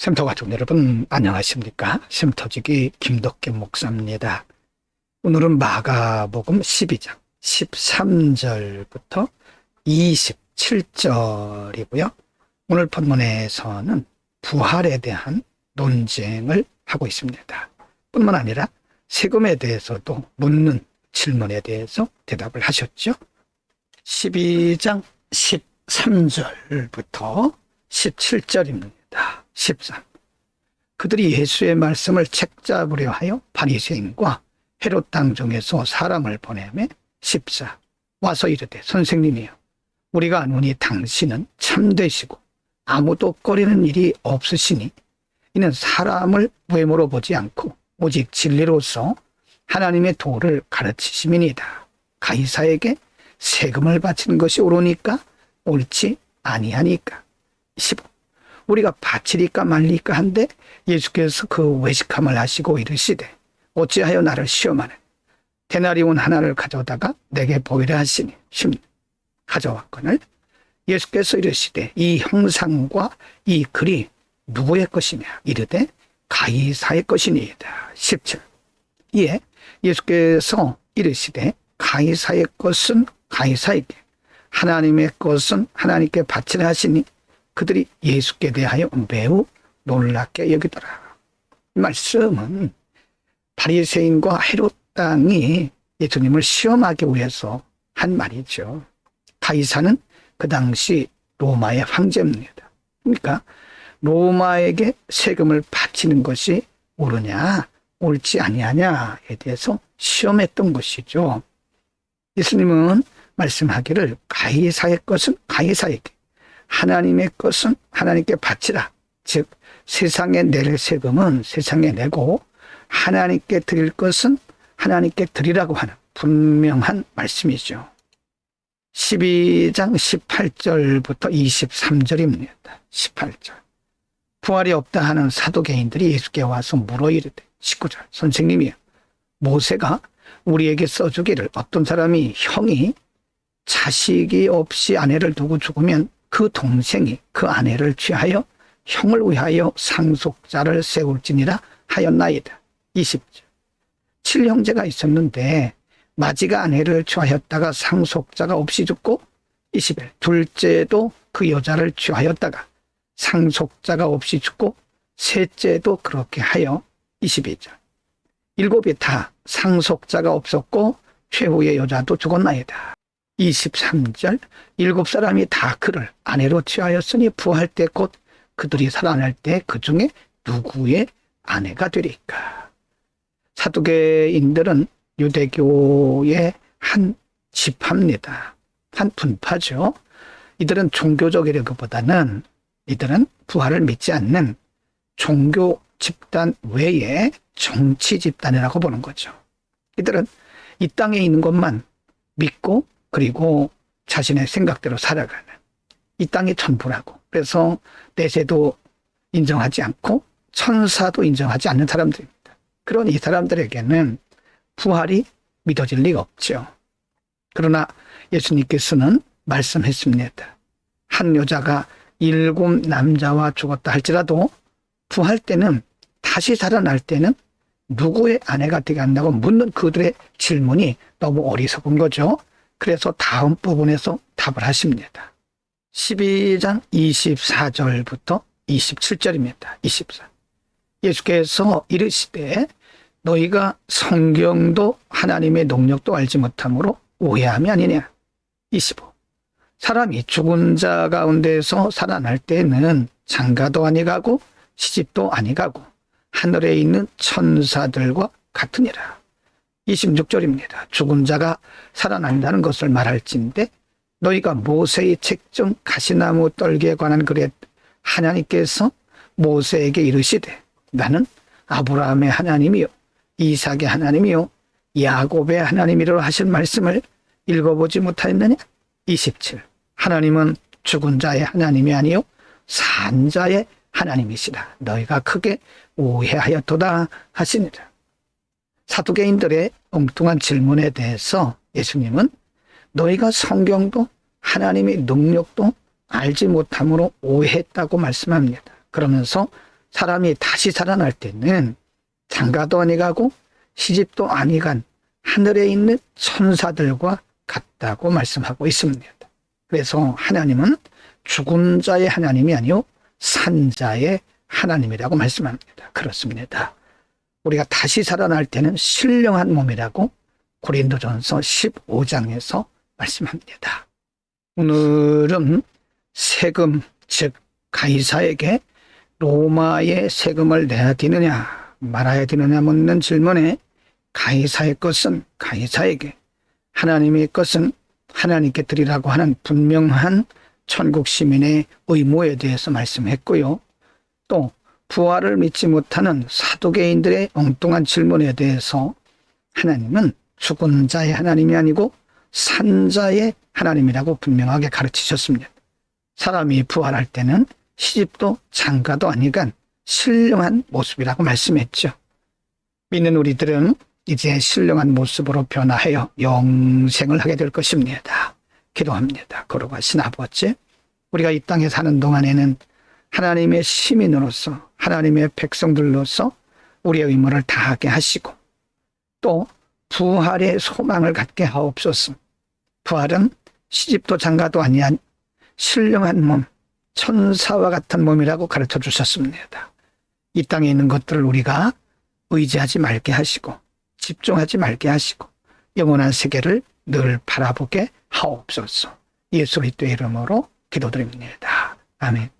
쉼터 가족 여러분 안녕하십니까? 쉼터지기 김덕기 목사입니다. 오늘은 마가복음 12장 13절부터 27절이고요. 오늘 본문에서는 부활에 대한 논쟁을 하고 있습니다. 뿐만 아니라 세금에 대해서도 묻는 질문에 대해서 대답을 하셨죠. 12장 13절부터 17절입니다. 13. 그들이 예수의 말씀을 책잡으려 하여 바리새인과 헤롯 땅 중에서 사람을 보내매 14. 와서 이르되 선생님이여 우리가 아노니 당신은 참되시고 아무도 꺼리는 일이 없으시니 이는 사람을 외모로 보지 않고 오직 진리로서 하나님의 도를 가르치심이니이다. 가이사에게 세금을 바치는 것이 옳으니까 옳지 아니하니까. 15. 우리가 바치리까 말리까 한데 예수께서 그 외식함을 하시고 이르시되 어찌하여 나를 시험하는 데나리온 하나를 가져다가 내게 보이라 하시니 16. 가져왔거늘 예수께서 이르시되 이 형상과 이 글이 누구의 것이냐 이르되 가이사의 것이니이다. 17. 이에 예수께서 이르시되 가이사의 것은 가이사에게 하나님의 것은 하나님께 바치라 하시니 그들이 예수께 대하여 매우 놀랍게 여기더라. 이 말씀은 바리새인과 헤롯 땅이 예수님을 시험하기 위해서 한 말이죠. 가이사는 그 당시 로마의 황제입니다. 그러니까 로마에게 세금을 바치는 것이 옳으냐 옳지 아니하냐에 대해서 시험했던 것이죠. 예수님은 말씀하기를 가이사의 것은 가이사에게 하나님의 것은 하나님께 바치라. 즉 세상에 낼 세금은 세상에 내고 하나님께 드릴 것은 하나님께 드리라고 하는 분명한 말씀이죠. 12장 18절부터 23절입니다. 18절. 부활이 없다 하는 사두개인들이 예수께 와서 물어 이르되 19절. 선생님이여 모세가 우리에게 써주기를 어떤 사람이 형이 자식이 없이 아내를 두고 죽으면 그 동생이 그 아내를 취하여 형을 위하여 상속자를 세울지니라 하였나이다. 20절. 7형제가 있었는데 마지가 아내를 취하였다가 상속자가 없이 죽고 21. 둘째도 그 여자를 취하였다가 상속자가 없이 죽고 셋째도 그렇게 하여 22절. 7이 다 상속자가 없었고 최후의 여자도 죽었나이다. 23절. 7사람이 다 그를 아내로 취하였으니 부활 때 곧 그들이 살아날 때 그 중에 누구의 아내가 되리까. 사두개인들은 유대교의 한 지파입니다. 한 분파죠. 이들은 종교적이라기보다는 이들은 부활을 믿지 않는 종교 집단 외에 정치 집단이라고 보는 거죠. 이들은 이 땅에 있는 것만 믿고 그리고 자신의 생각대로 살아가는 이 땅이 전부라고. 그래서 내세도 인정하지 않고 천사도 인정하지 않는 사람들입니다. 그런 이 사람들에게는 부활이 믿어질 리가 없죠. 그러나 예수님께서는 말씀했습니다. 한 여자가 7 남자와 죽었다 할지라도 부활 때는 다시 살아날 때는 누구의 아내가 되게 한다고 묻는 그들의 질문이 너무 어리석은 거죠. 그래서 다음 부분에서 답을 하십니다. 12장 24절부터 27절입니다. 24. 예수께서 이르시되 너희가 성경도 하나님의 능력도 알지 못함으로 오해함이 아니냐. 25. 사람이 죽은 자 가운데서 살아날 때는 장가도 아니가고 시집도 아니가고 하늘에 있는 천사들과 같으니라. 26절입니다. 죽은 자가 살아난다는 것을 말할진대 너희가 모세의 책 중 가시나무 떨기에 관한 글에 하나님께서 모세에게 이르시되 나는 아브라함의 하나님이요 이삭의 하나님이요 야곱의 하나님이라 하실 말씀을 읽어보지 못하였느냐. 27. 하나님은 죽은 자의 하나님이 아니요 산 자의 하나님이시라. 너희가 크게 오해하였도다 하시니라. 사두개인들의 엉뚱한 질문에 대해서 예수님은 너희가 성경도 하나님의 능력도 알지 못함으로 오해했다고 말씀합니다. 그러면서 사람이 다시 살아날 때는 장가도 아니가고 시집도 아니간 하늘에 있는 천사들과 같다고 말씀하고 있습니다. 그래서 하나님은 죽은 자의 하나님이 아니요 산 자의 하나님이라고 말씀합니다. 그렇습니다. 우리가 다시 살아날 때는 신령한 몸이라고 고린도전서 15장에서 말씀합니다. 오늘은 세금, 즉 가이사에게 로마의 세금을 내야 되느냐 말아야 되느냐 묻는 질문에 가이사의 것은 가이사에게, 하나님의 것은 하나님께 드리라고 하는 분명한 천국 시민의 의무에 대해서 말씀했고요. 또 부활을 믿지 못하는 사두개인들의 엉뚱한 질문에 대해서 하나님은 죽은 자의 하나님이 아니고 산 자의 하나님이라고 분명하게 가르치셨습니다. 사람이 부활할 때는 시집도 장가도 아니간 신령한 모습이라고 말씀했죠. 믿는 우리들은 이제 신령한 모습으로 변화하여 영생을 하게 될 것입니다. 기도합니다. 거룩하신 아버지, 우리가 이 땅에 사는 동안에는 하나님의 시민으로서 하나님의 백성들로서 우리의 의무를 다하게 하시고 또 부활의 소망을 갖게 하옵소서. 부활은 시집도 장가도 아니한 신령한 몸, 천사와 같은 몸이라고 가르쳐 주셨습니다. 이 땅에 있는 것들을 우리가 의지하지 말게 하시고 집중하지 말게 하시고 영원한 세계를 늘 바라보게 하옵소서. 예수 그리스도의 이름으로 기도드립니다. 아멘.